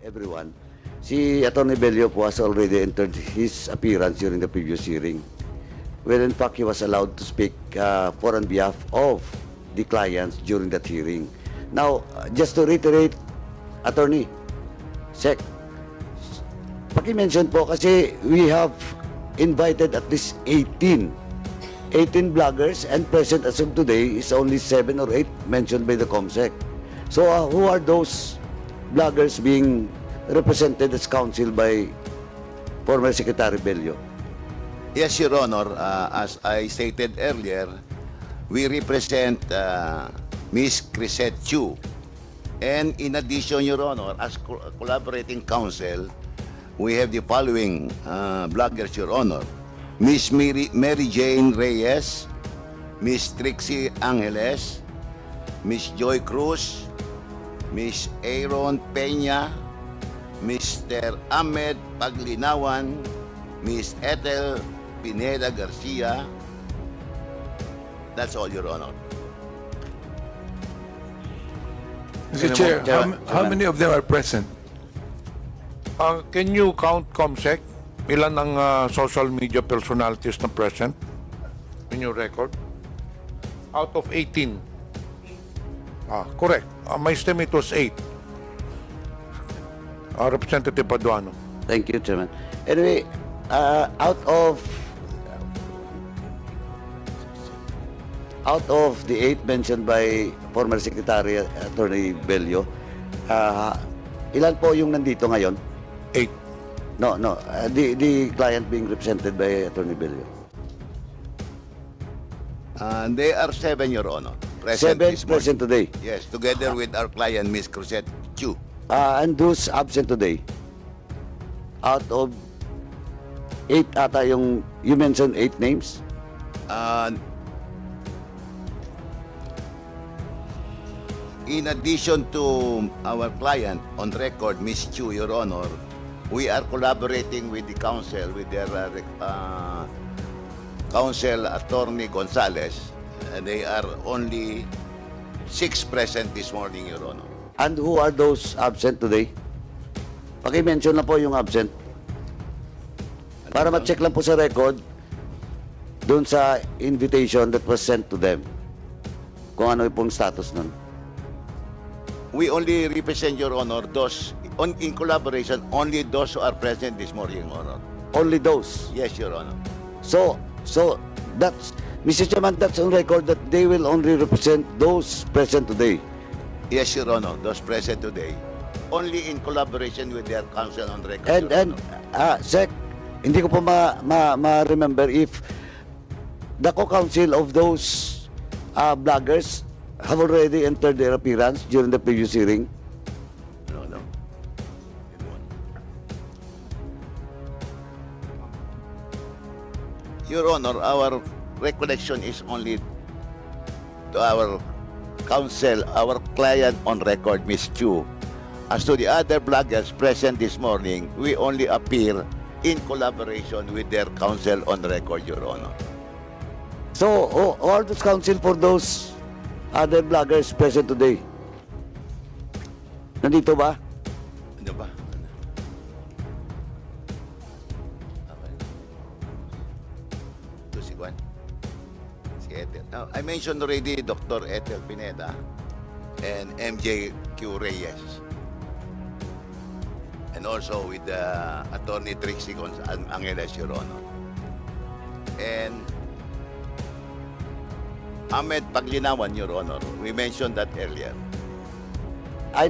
everyone. Si Atty. Bello po has already entered his appearance during the previous hearing, where in fact he was allowed to speak for on behalf of the clients during that hearing. Now, just to reiterate, Attorney, Sec, paki-mention po kasi we have invited at least 18 bloggers, and present as of today is only 7 or 8 mentioned by the COMSEC. So who are those bloggers being represented as counsel by former Secretary Bello? Yes, Your Honor. As I stated earlier, we represent Ms. Creset Chu. And in addition, Your Honor, as collaborating counsel, we have the following bloggers, Your Honor. Ms. Mary Jane Reyes, Ms. Trixie Angeles, Ms. Joy Cruz, Ms. Aaron Peña, Mr. Ahmed Paglinawan, Ms. Ethel Pineda Garcia. That's all, Your Honor. Mr. Chair, how many of them are present? Can you count COMSEC? Ilan ang social media personalities na present in your record? Out of 18. Correct. My estimate was 8. Representative Paduano. Thank you, Chairman. Anyway, out of the 8 mentioned by former Secretary Attorney Bello, ilan po yung nandito ngayon? 8. No. The client being represented by Attorney Bello. They are 7, Your Honor. 7 this morning. present today. Yes, together with our client, Ms. Creset Chu. And those absent today, out of 8 ata yung, you mentioned 8 names? In addition to our client on record, Ms. Chu, Your Honor, we are collaborating with the counsel, with their counsel, Attorney Gonzales. They are only 6 present this morning, Your Honor. And who are those absent today? Paki-mention na po yung absent. Para ma-check lang po sa record doon sa invitation that was sent to them. Kung ano pong status nun. We only represent, Your Honor, those, in collaboration, only those who are present this morning, Your Honor. Only those. Yes, Your Honor. So that's, Mr. Chairman, that's on record that they will only represent those present today. Yes, Your Honor, those present today. Only in collaboration with their counsel on record, And Your Honor. Sec, hindi ko po ma-remember if the co-counsel of those bloggers have already entered their appearance during the previous hearing. No. Your Honor, our recollection is only to our counsel, our client on record, Ms. Chu. As to the other bloggers present this morning, we only appear in collaboration with their counsel on record, Your Honor. So, all those counsel for those other bloggers present today, nandito ba? Ano ba? Ito si Juan. Si Ethel. Now, I mentioned already Dr. Ethel Pineda and MJQ Reyes. And also with Attorney Trixie Angeles, Your Honor. And Ahmed Paglinawan, Your Honor. We mentioned that earlier. I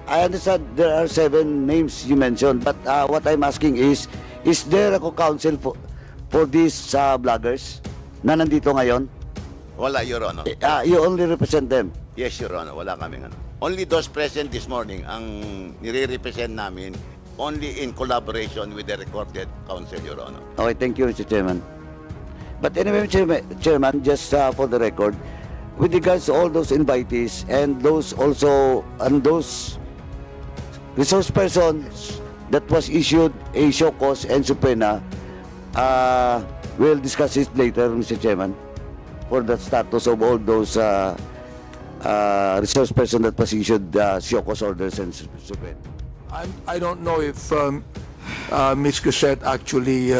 understand there are 7 names you mentioned, but what I'm asking is there a co-counsel for these bloggers na nandito ngayon? Wala, Your Honor. You only represent them? Yes, Your Honor. Wala kaming ano. Only those present this morning ang nire-represent namin only in collaboration with the recorded counsel, Your Honor. Okay, thank you, Mr. Chairman. But anyway, Chairman, just for the record, with regards to all those invitees and those also, and those resource persons that was issued a show cause and subpoena, we'll discuss it later, Mr. Chairman, for the status of all those resource person that was issued show cause orders and subpoena. I don't know if Ms. Creset actually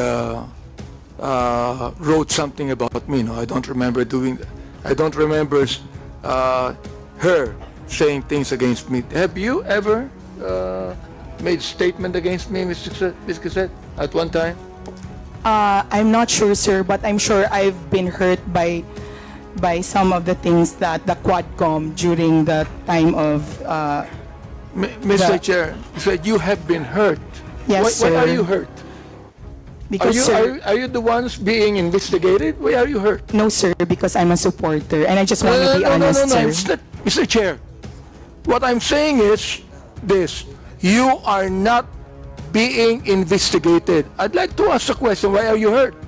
wrote something about me. No, I don't remember doing that. I don't remember her saying things against me. Have you ever made statement against me, Ms. Creset, at one time? I'm not sure, sir, but I'm sure I've been hurt by some of the things that the quadcom during the time of Mr. Chair, you said you have been hurt. Yes, Why sir. are you hurt? Because Are you the ones being investigated? Why are you hurt? no, sir, because I'm a supporter, and I just want to be honest, No. sir. It's not, Mr. Chair, what I'm saying is this: you are not being investigated. I'd like to ask a question. Why are you hurt?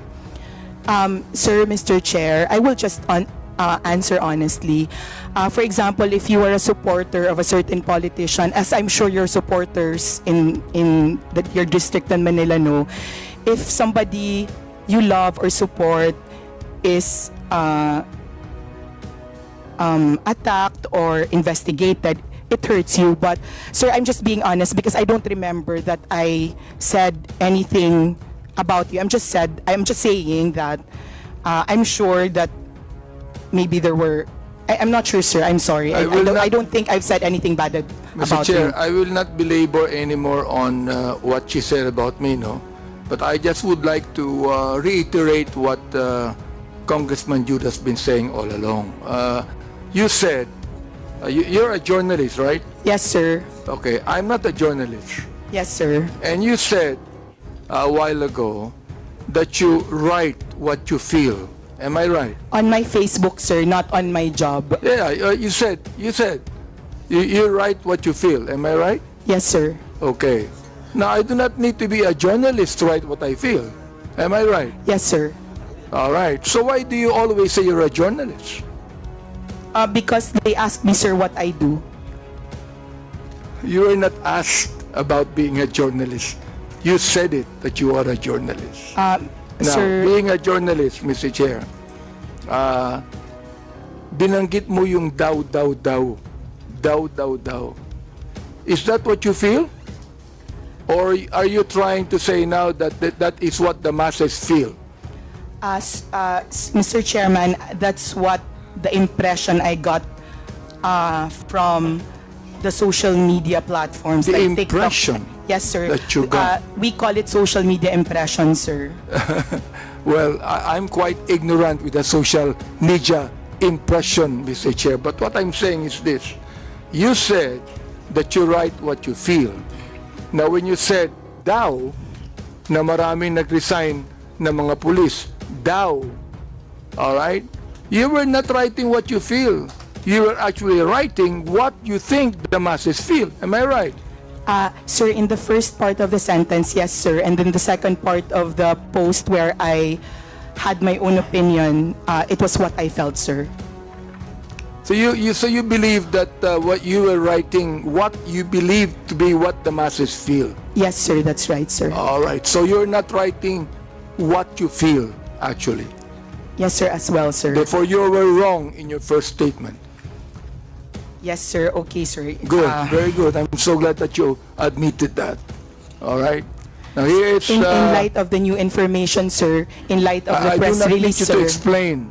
Sir, Mr. Chair, I will just answer honestly. For example, if you are a supporter of a certain politician, as I'm sure your supporters in your district in Manila know, if somebody you love or support is attacked or investigated, it hurts you. But sir, I'm just being honest because I don't remember that I said anything about you. I'm just saying that I'm sure that maybe there were. I'm not sure, sir. I'm sorry. I don't think I've said anything bad Mr. about Chair, you. I will not belabor anymore on what she said about me, no? But I just would like to reiterate what Congressman Jude has been saying all along. You said, you're a journalist, right? Yes, sir. Okay, I'm not a journalist. Yes, sir. And you said a while ago that you write what you feel. Am I right? On my Facebook, sir, not on my job. Yeah, you said you write what you feel. Am I right? Yes, sir. Okay. Now, I do not need to be a journalist to write what I feel. Am I right? Yes, sir. All right. So why do you always say you're a journalist? Because they asked me, sir, what I do. You were not asked about being a journalist. You said it, that you are a journalist. Now, Sir, being a journalist, Mr. Chair, binanggit mo yung daw. Is that what you feel? Or are you trying to say now that that is what the masses feel? Mr. Chairman, that's what the impression I got from the social media platforms. The like TikTok. impression Yes, sir. that you got. We call it social media impression, sir. Well, I'm quite ignorant with the social media impression, Mr. Chair. But what I'm saying is this. You said that you write what you feel. Now, when you said daw, na maraming nag-resign na mga pulis, daw, all right? You were not writing what you feel. You were actually writing what you think the masses feel. Am I right? Sir, in the first part of the sentence, yes, sir. And then the second part of the post where I had my own opinion, it was what I felt, sir. So you believe that what you were writing, what you believe to be what the masses feel. Yes, sir, that's right, sir. All right. So you're not writing what you feel, actually. Yes, sir, as well, sir. Therefore, you were wrong in your first statement. Yes, sir. Okay, sir. Good, very good. I'm so glad that you admitted that. All right. Now here it's. In light of the new information, sir, in light of the press I do not release, need you to sir. explain.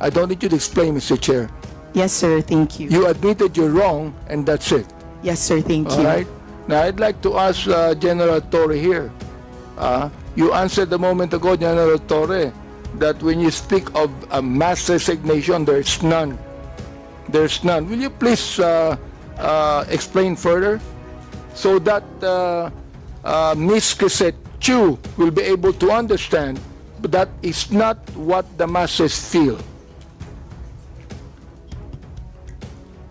I don't need you to explain, Mr. Chair. Yes, sir. Thank you. You admitted you're wrong, and that's it. Yes, sir. Thank All you. right. Now I'd like to ask General Torre here. You answered a moment ago, General Torre, that when you speak of a mass resignation, there's none. There's none. Will you please explain further so that Ms. Creset Chu will be able to understand that is not what the masses feel?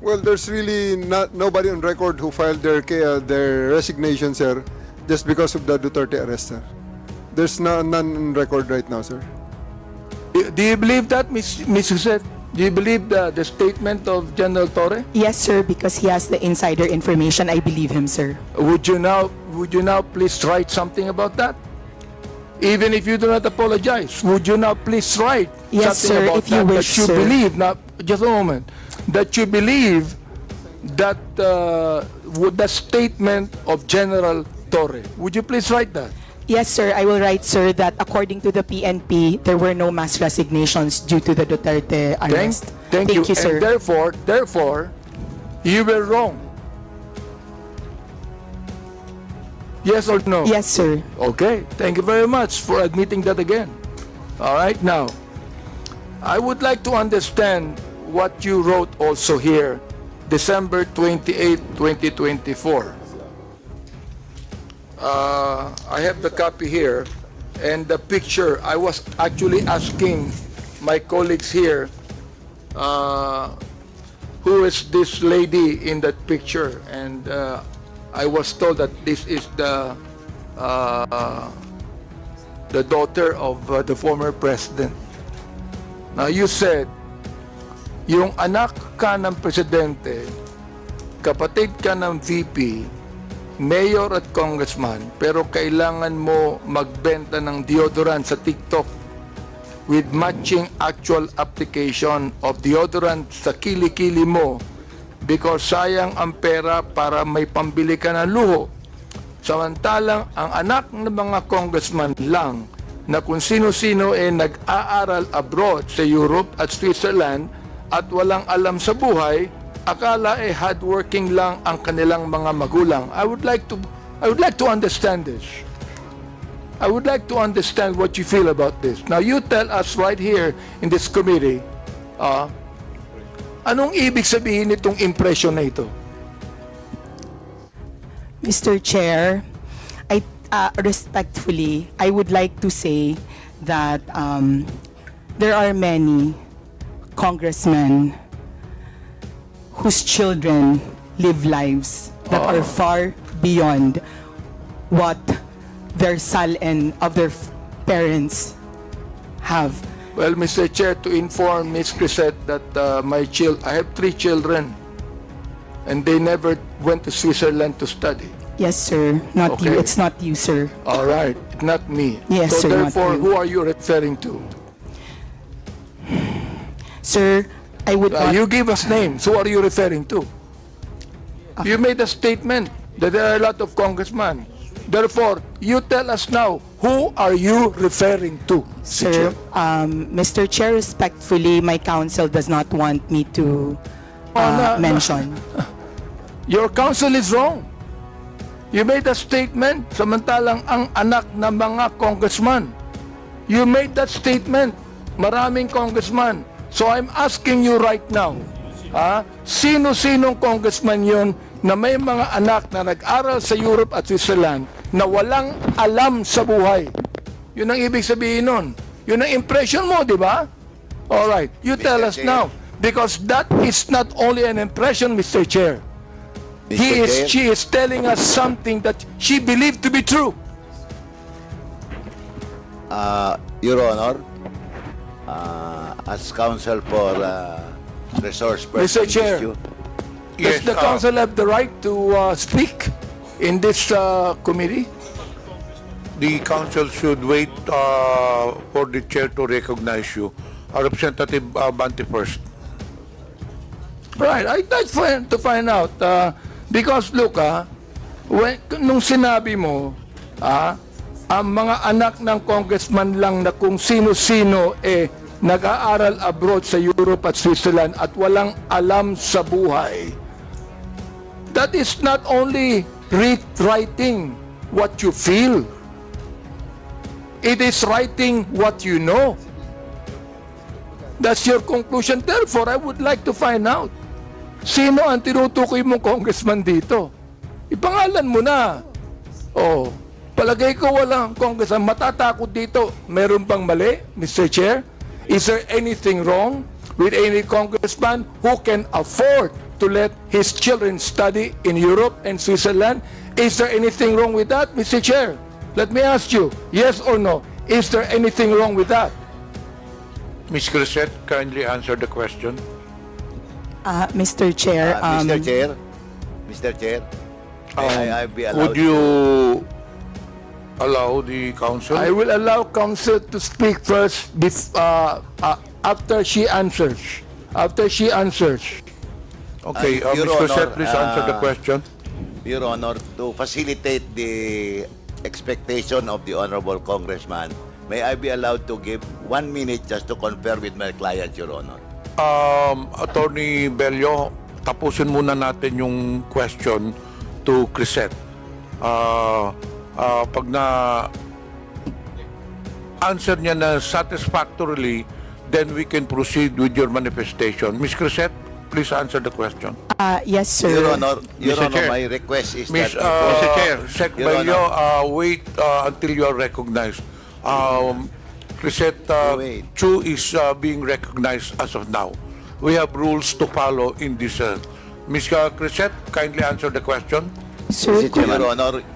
Well, there's really nobody on record who filed their resignation, sir, just because of the Duterte arrest, sir. There's none on record right now, sir. Do you believe that, Ms. Creset? Do you believe the statement of General Torre? Yes, sir, because he has the insider information. I believe him, sir. Would you now please write something about that? Even if you do not apologize, would you now please write Yes, something sir, about if you that, wish, that you sir. believe, now, just a moment, that you believe that the statement of General Torre. Would you please write that? Yes, sir. I will write, sir, that according to the PNP, there were no mass resignations due to the Duterte arrest. Thank you. sir. And therefore, you were wrong. Yes or no? Yes, sir. Okay. Thank you very much for admitting that again. All right. Now, I would like to understand what you wrote also here, December 28, 2024. I have the copy here, and the picture. I was actually asking my colleagues here, who is this lady in that picture, and I was told that this is the daughter of the former president. Now, you said, yung anak ka ng presidente, kapatid ka ng VP, mayor at congressman, pero kailangan mo magbenta ng deodorant sa TikTok with matching actual application of deodorant sa kilikili mo because sayang ang pera para may pambili ka ng luho. Samantalang ang anak ng mga congressman lang na kung sino-sino nag-aaral abroad sa Europe at Switzerland at walang alam sa buhay, akala hardworking lang ang kanilang mga magulang. I would like to understand this. I would like to understand what you feel about this. Now you tell us right here in this committee, anong ibig sabihin nitong impression na ito? Mr. Chair, respectfully, I would like to say that there are many congressmen whose children live lives that are far beyond what their salin of their parents have. Well, Mr. Chair, to inform Ms. Creset that I have 3 children and they never went to Switzerland to study. Yes, sir. Not you. Okay. It's not you, sir. All right, not me. Yes, so sir, not therefore, you. who are you referring to? Sir, I would not... You give us names. Who are you referring to? You made a statement that there are a lot of congressmen. Therefore, you tell us now, who are you referring to? Sir, Mr. Chair, respectfully, my counsel does not want me to mention. Your counsel is wrong. You made a statement, samantalang ang anak ng mga congressman. You made that statement, maraming congressman. So I'm asking you right now, sino-sinong congressman yun na may mga anak na nag-aral sa Europe at Switzerland na walang alam sa buhay? Yun ang ibig sabihin nun. Yun ang impression mo, di ba? Alright, you tell us now. Because that is not only an impression, Mr. Chair. She is telling us something that she believed to be true. Your Honor, as counsel for resource person, Mr. Chair, does the council have the right to speak in this committee? The council should wait for the chair to recognize you. Representative Abante first. Right, I'd like to find out because look, nung sinabi mo, ang mga anak ng congressman lang na kung sino-sino nag-aaral abroad sa Europe at Switzerland at walang alam sa buhay. That is not only writing what you feel. It is writing what you know. That's your conclusion. Therefore, I would like to find out, sino ang tinutukoy mong congressman dito? Ipangalan mo na. Oh, palagay ko walang congressman. Matatakot dito. Meron bang mali, Mr. Chair? Is there anything wrong with any congressman who can afford to let his children study in Europe and Switzerland? Is there anything wrong with that, Mr. Chair? Let me ask you, yes or no? Is there anything wrong with that? Ms. Creset, kindly answer the question. Mr. Chair, Mr. Chair, may I be allowed Would you allow the council? I will allow counsel to speak first after she answers. After she answers. Okay, Your Ms. Creset, Honor, please answer the question. Your Honor, to facilitate the expectation of the Honorable Congressman, may I be allowed to give 1 minute just to confer with my client, Your Honor? Attorney Bello, tapusin muna natin yung question to Creset. Pag na answer niya na satisfactorily, then we can proceed with your manifestation. Ms. Creset, please answer the question. Yes, sir. Your Honor, Mr. Chair. my request is Ms. that... Mr. Chair, Sec Your Bello, wait until you are recognized. Creset Wait. Chu is being recognized as of now. We have rules to follow in this. Ms. Creset, kindly answer the question. Sir, Mr. Chairman.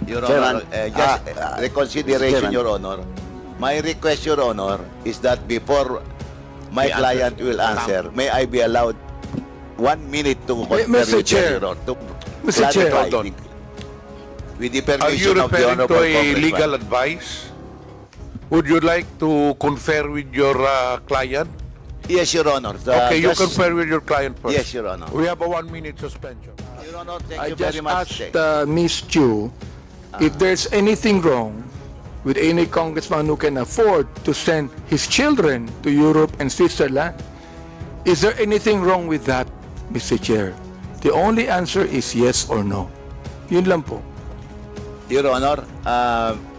Your Chairman, Honor, just reconsideration, Chairman. Your Honor. My request, Your Honor, is that before my The client answer. will answer, may I be allowed 1 minute to confer Mr. with Chair. Your Honor, to Mr. Chair, clarify hold on. with the Are you permission of the referring Honorable to a Congressman. legal advice? Would you like to confer with your client? Yes, Your Honor. Okay, you just- confer with your client first. Yes, Your Honor. We have a 1 minute suspension. Your Honor, thank I you just very much. asked Ms. Chu if there's anything wrong with any congressman who can afford to send his children to Europe and Switzerland. Is there anything wrong with that, Mr. Chair? The only answer is yes or no. Yun lang po. Your Honor,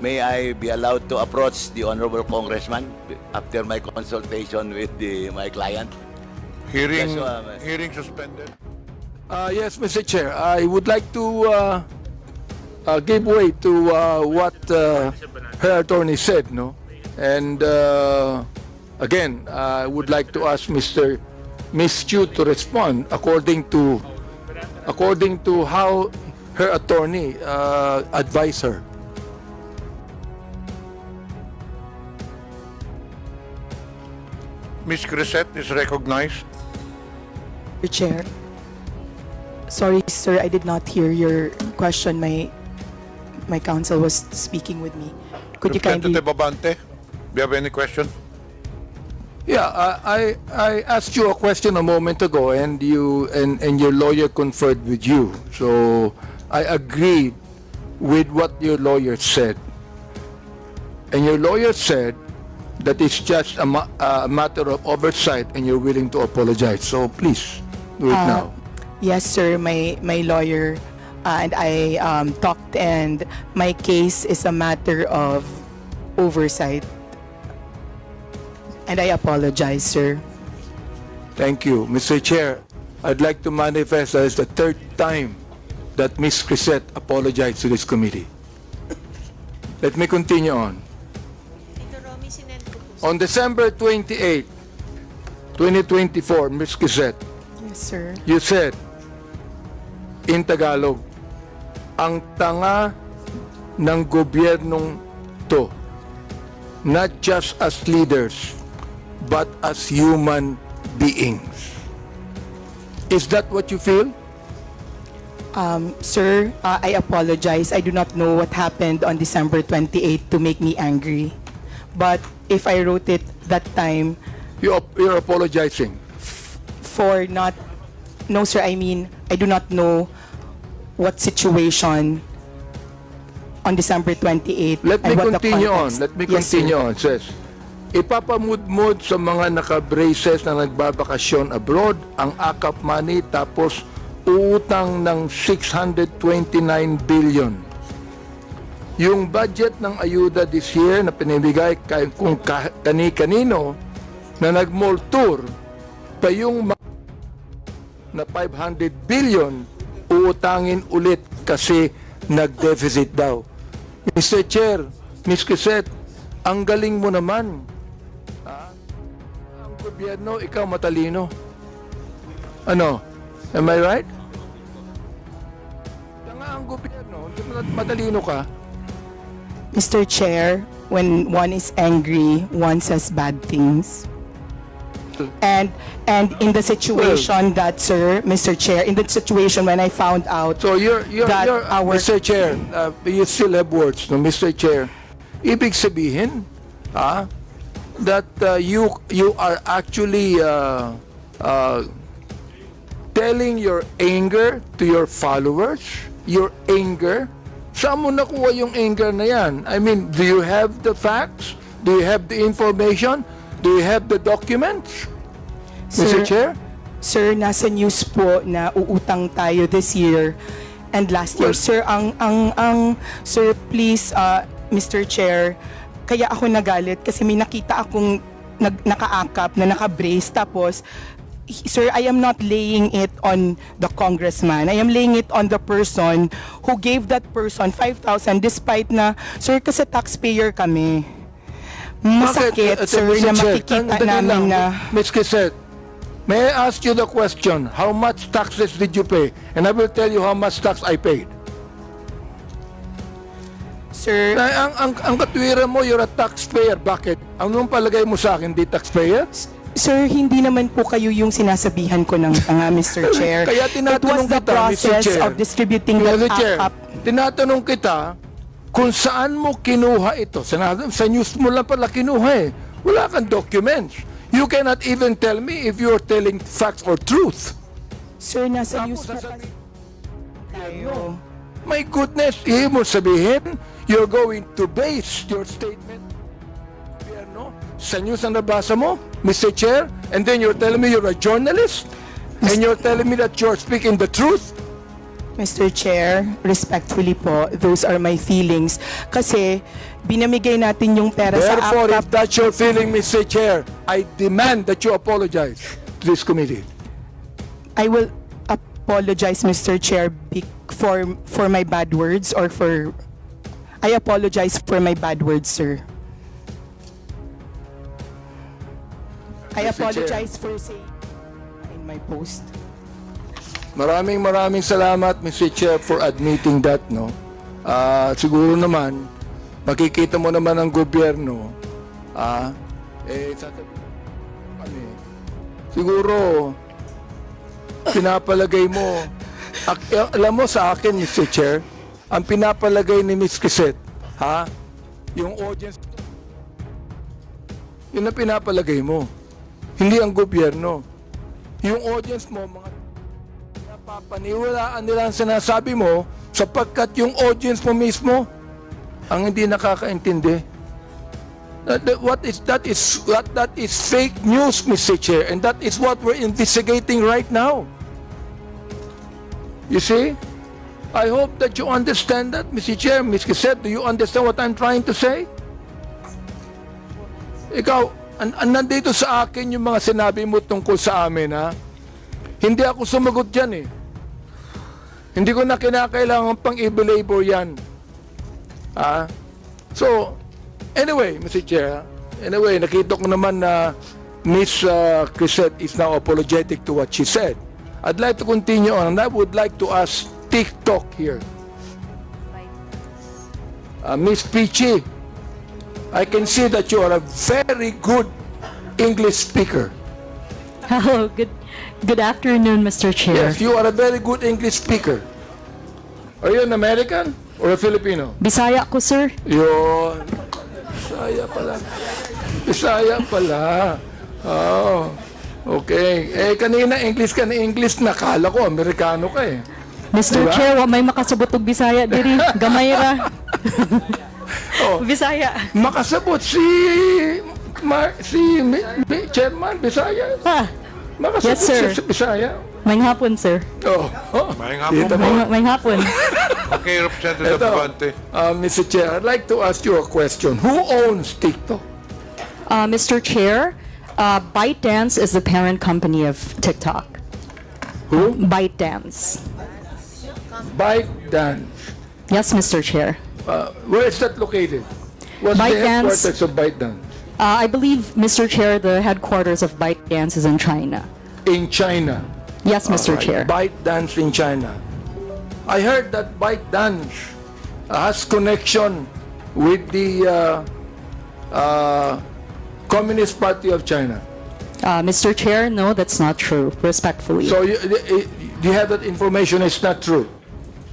may I be allowed to approach the Honorable Congressman after my consultation with my client? Hearing, Yes, hearing suspended. Yes, Mr. Chair. I would like to give way to what her attorney said, no? And again, I would like to ask Ms. Chu to respond according to how her attorney advised her. Ms. Creset is recognized. Mr. Chair. Sorry, sir, I did not hear your question. My counsel was speaking with me. Could you kindly... Representative Abante, do you have any question? Yeah, I asked you a question a moment ago, and your lawyer conferred with you. So I agreed with what your lawyer said, and your lawyer said that it's just a matter of oversight, and you're willing to apologize. So please do it now. Yes, sir. My lawyer and I talked, and my case is a matter of oversight. And I apologize, sir. Thank you, Mr. Chair. I'd like to manifest that it's the third time that Ms. Creset apologized to this committee. Let me continue on. On December 28, 2024, Ms. Creset, Yes, sir. you said in Tagalog, ang tanga ng gobyernong to, not just as leaders, but as human beings. Is that what you feel? Sir, I apologize. I do not know what happened on December 28 to make me angry. But if I wrote it that time You're apologizing. for not... No, sir, I mean, I do not know what situation on December 28. Let me and what the continue on. context. Let me Yes, sir. continue on. Says, ipapamudmud sa mga naka-braces na nagbabakasyon abroad ang AKAP money tapos uutang ng 629 billion. Yung budget ng ayuda this year na pinibigay kung kani-kanino na nag-mall tour pa yung na 500 billion uutangin ulit kasi nag-deficit daw. Mr. Chair, Ms. Creset, ang galing mo naman. Ang gobyerno, ikaw matalino. Ano? Am I right? Tanga ang gobyerno, matalino ka. Mr. Chair, when one is angry, one says bad things. And in the situation that, sir, Mr. Chair, in the situation when I found out So you're that our... Mr. Chair, you still have words, no, Mr. Chair. Ibig sabihin, that you are actually telling your anger to your followers your anger? Saan mo nakuha yung anger na yan? I mean, do you have the facts? Do you have the information? Do you have the documents? Mr. Chair? Sir, nasa news po na uutang tayo this year and last year. Sir, sir, please, Mr. Chair, kaya ako nagalit kasi may nakita akong nakaakap na nakabrace tapos sir, I am not laying it on the congressman. I am laying it on the person who gave that person 5,000 despite na, sir, kasi taxpayer kami. Masakit, sir, na makikita namin na... Ms. Creset, may I ask you the question, how much taxes did you pay? And I will tell you how much tax I paid. Sir, Ang katwiran mo, you're a taxpayer. Bakit? Anong palagay mo sa akin, di taxpayer? sir, hindi naman po kayo yung sinasabihan ko ng tanga, Mr. Chair. Kaya tinatanong It was the kita, Mr. process Chair. of distributing the Mr. Chair, up. tinatanong kita kung saan mo kinuha ito. Sa news mo lang pala kinuha eh. Wala kang documents. You cannot even tell me if you're telling facts or truth. Sir, nasa Tapos news po sasabihin, kasi tayo. My goodness, ibig mo sabihin, you're going to base your statement sa news na nabasa mo, Mr. Chair, and then you're telling me you're a journalist, and you're telling me that you're speaking the truth? Mr. Chair, respectfully po, those are my feelings. Kasi binamigay natin yung pera Therefore, sa if that's your feeling, Mr. Chair, I demand that you apologize to this committee. I will apologize, Mr. Chair, for my bad words or for... I apologize for my bad words, sir. I Mr. apologize for saying in my post. Maraming salamat, Mr. Chair, for admitting that, no? Siguro naman, makikita mo naman ang gobyerno, sasabihin kami, siguro, pinapalagay mo, alam mo sa akin, Mr. Chair, ang pinapalagay ni Ms. Creset, yung audience, yun ang pinapalagay mo. Hindi ang gobyerno. Yung audience mo, mga napapaniwalaan nila ang sinasabi mo sapagkat yung audience mo mismo ang hindi nakakaintindi. That is fake news, Mr. Chair, and that is what we're investigating right now. You see? I hope that you understand that, Mr. Chair. Ms. Creset, do you understand what I'm trying to say? Ikaw, nandito sa akin yung mga sinabi mo tungkol sa amin, ha? Hindi ako sumagot dyan, eh. Hindi ko na kinakailangan pang i-belabor yan. So, anyway, Mr. Chair, anyway, nakita ko naman na Ms. Creset is now apologetic to what she said. I'd like to continue on, and I would like to ask TikTok here. Ms. Peachy, I can see that you are a very good English speaker. Hello, good afternoon, Mr. Chair. Yes, you are a very good English speaker. Are you an American or a Filipino? Bisaya ko, sir. Yun. Bisaya pala. Bisaya pala. Oh, okay. Eh, kanina English ka na English, nakala ko Amerikano ka eh. Mr. Diba? Chair, wa may makasabot og Bisaya diri. Gamay ra. Bisaya. Makasabot si Chairman Bisaya. Makasabot Yes, sir. si Bisaya. May hapon, sir. Maayong hapon po. May hapon. Okay, Representative Abante. Mr. Chair, I'd like to ask you a question. Who owns TikTok? Mr. Chair, ByteDance is the parent company of TikTok. Who? ByteDance. ByteDance. Yes, Mr. Chair. Where is that located? What's the ByteDance. headquarters of ByteDance? I believe, Mr. Chair, the headquarters of ByteDance is in China. In China. Yes, Mr. Alright, Chair. ByteDance in China. I heard that ByteDance has connection with the Communist Party of China. Mr. Chair, no, that's not true, respectfully. So you have that information, it's not true.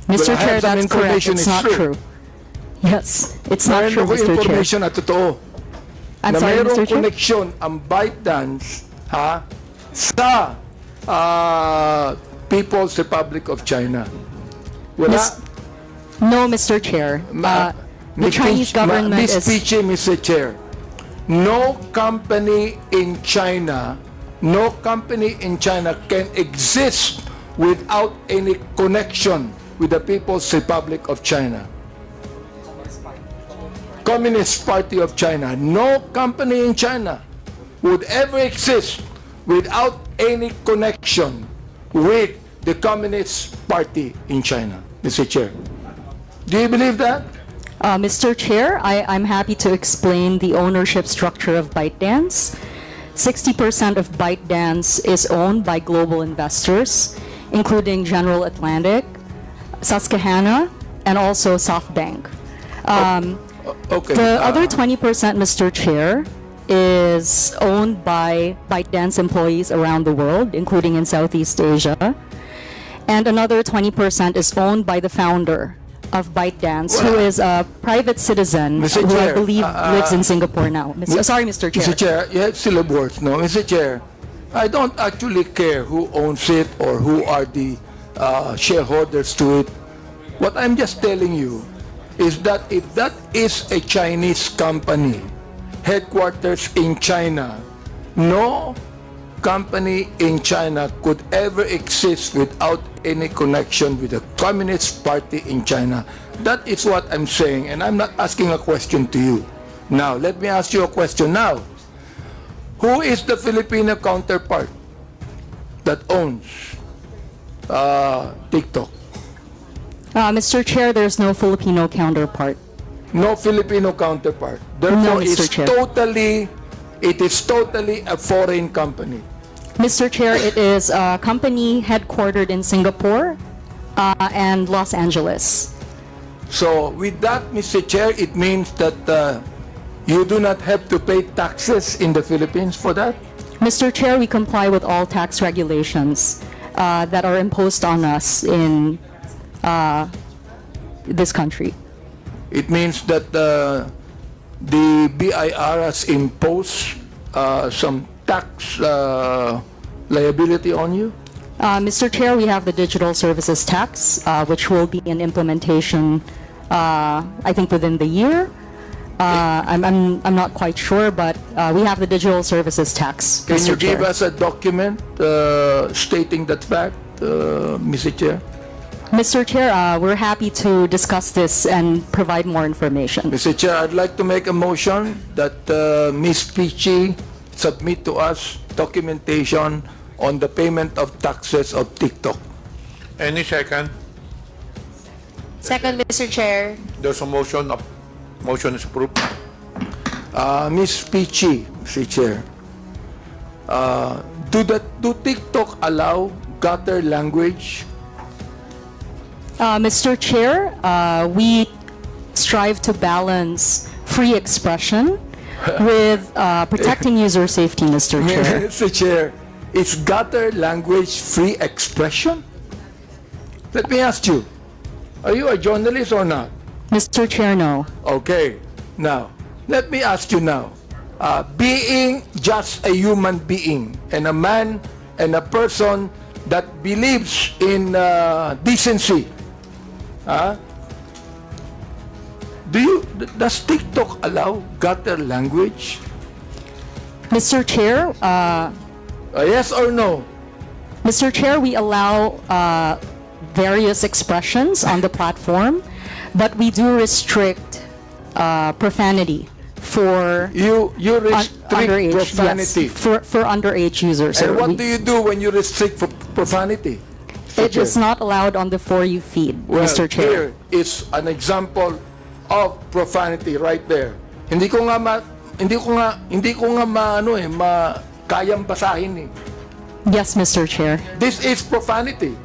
Mr. Well, I Chair, have some that's correct. information, It's it's not true. true. Yes, it's not true, Mayroon ko Mr. Chair. information na totoo. I'm na sorry, mayroong Mr. Chair. connection ang ByteDance sa People's Republic of China. Wala. No, Mr. Chair. The Chinese government Miss is... Pichi, Mr. Chair, no company in China can exist without any connection with the People's Republic of China. Communist Party of China. No company in China would ever exist without any connection with the Communist Party in China, Mr. Chair. Do you believe that? Mr. Chair, I'm happy to explain the ownership structure of ByteDance. 60% of ByteDance is owned by global investors, including General Atlantic, Susquehanna, and also SoftBank. Okay. The other 20%, Mr. Chair, is owned by ByteDance employees around the world, including in Southeast Asia. And another 20% is owned by the founder of ByteDance, who is a private citizen Mr. who I Chair, believe lives in Singapore now. Sorry, Mr. Chair. Mr. Chair, you have syllables, no? Mr. Chair, I don't actually care who owns it or who are the shareholders to it. What I'm just telling you is that if that is a Chinese company, headquarters in China, no company in China could ever exist without any connection with the Communist Party in China. That is what I'm saying, and I'm not asking a question to you. Now, let me ask you a question now. Who is the Filipino counterpart that owns TikTok? Mr. Chair, there's no Filipino counterpart. No Filipino counterpart. Therefore, No, Mr. Chair. it is totally a foreign company. Mr. Chair, it is a company headquartered in Singapore and Los Angeles. So with that, Mr. Chair, it means that you do not have to pay taxes in the Philippines for that? Mr. Chair, we comply with all tax regulations that are imposed on us in this country. It means that the BIR has imposed some tax liability on you? Mr. Chair, we have the digital services tax, which will be in implementation, I think, within the year. I'm not quite sure, but we have the digital services tax. Can you Mr. give Chair. us a document stating that fact, Mr. Chair? Mr. Chair, we're happy to discuss this and provide more information. Mr. Chair, I'd like to make a motion that Ms. Pichi submit to us documentation on the payment of taxes of TikTok. Any second? Second, Mr. Chair. There's a motion. Motion is approved. Ms. Pichi, Mr. Chair, do TikTok allow gutter language? Mr. Chair, we strive to balance free expression with protecting user safety, Mr. Chair. Mr. Chair, is gutter language free expression? Let me ask you, are you a journalist or not? Mr. Chair, no. Okay, now, let me ask you now, being just a human being and a man and a person that believes in decency, does TikTok allow gutter language? Mr. Chair, Yes or no? Mr. Chair, we allow various expressions on the platform, but we do restrict profanity for You restrict underage, profanity. yes, for underage users. And sir. what do you do when you restrict profanity? It is not allowed on the For You feed, Well, Mr. Chair. here is an example of profanity right there. Hindi ko nga kayang basahin eh. Yes, Mr. Chair. This is profanity.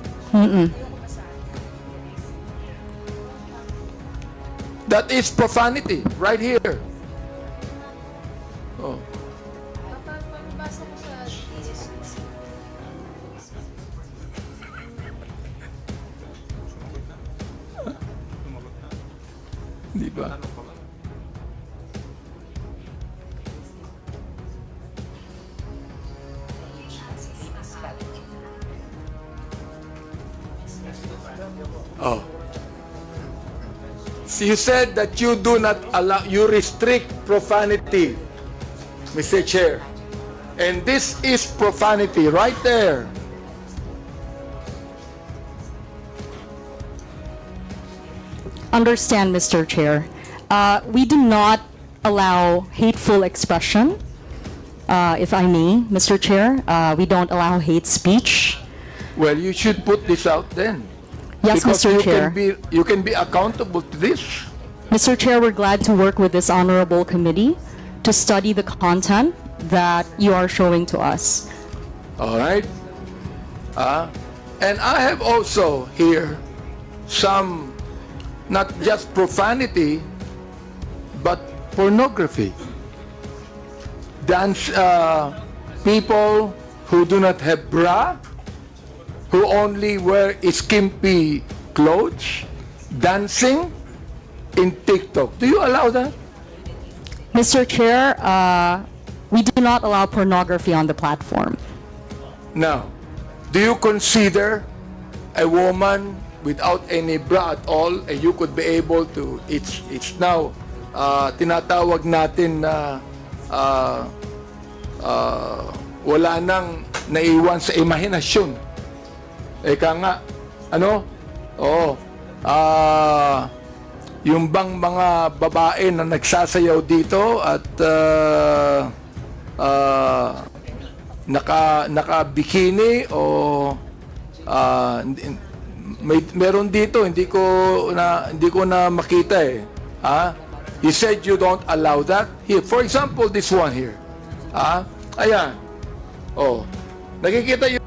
That is profanity right here. Oh. Di ba? Oh. you said that you do not allow, you restrict profanity, Mr. Chair. And this is profanity right there. Understand, Mr. Chair. We do not allow hateful expression, if I may, Mr. Chair. We don't allow hate speech. Well, you should put this out then. Yes, Because Mr. Chair. you can be accountable to this. Mr. Chair, we're glad to work with this honorable committee to study the content that you are showing to us. All right? And I have also here some, not just profanity, but pornography. Dance, people who do not have bra, who only wear skimpy clothes, dancing in TikTok. Do you allow that? Mr. Chair, we do not allow pornography on the platform. Now, do you consider a woman without any bra at all, and you could be able to, it's now, tinatawag natin na wala nang naiwan sa imahinasyon. Eka nga, ano? Oo. Yung bang mga babae na nagsasayaw dito at naka-bikini o meron dito hindi ko na makita eh. You said you don't allow that. Here, for example, this one here. Ayan. Oh. Nakikita you.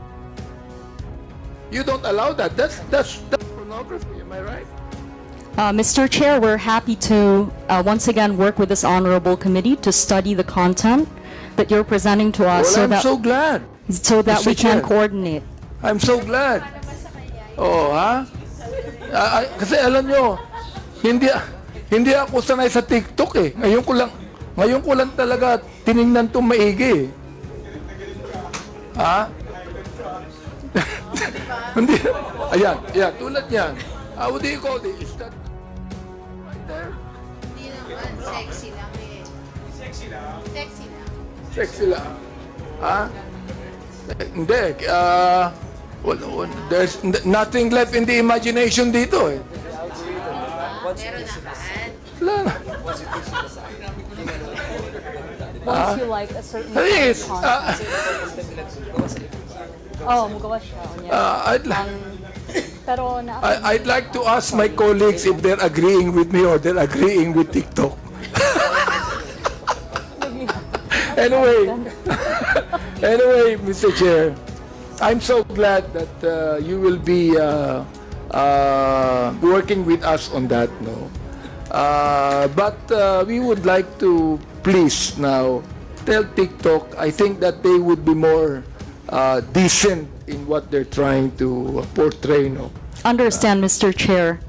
You don't allow that. That's pornography, am I right? Mr. Chair, we're happy to once again work with this honorable committee to study the content that you're presenting to us Well, I'm so glad. so that Mr. we can Chair. coordinate. I'm so glad. Oh, kasi alam nyo, hindi ako sanay sa TikTok eh. Ngayon ko lang talaga tiningnan itong maigi. Hindi. Ayan, tulad yan. What do you call this? Is that right there? Hindi naman, sexy lang eh. Sexy lang? Sexy lang. Sexy lang. Hindi. There's nothing left in the imagination dito eh. Meron naman. Wala na. Once you like a certain Yes. magawa siya. Pero I'd like to ask my colleagues if they're agreeing with me or they're agreeing with TikTok. Anyway, Mr. Chair, I'm so glad that you will be working with us on that. No, but we would like to please now tell TikTok. I think that they would be more decent in what they're trying to portray. No. understand, Mr. Chair,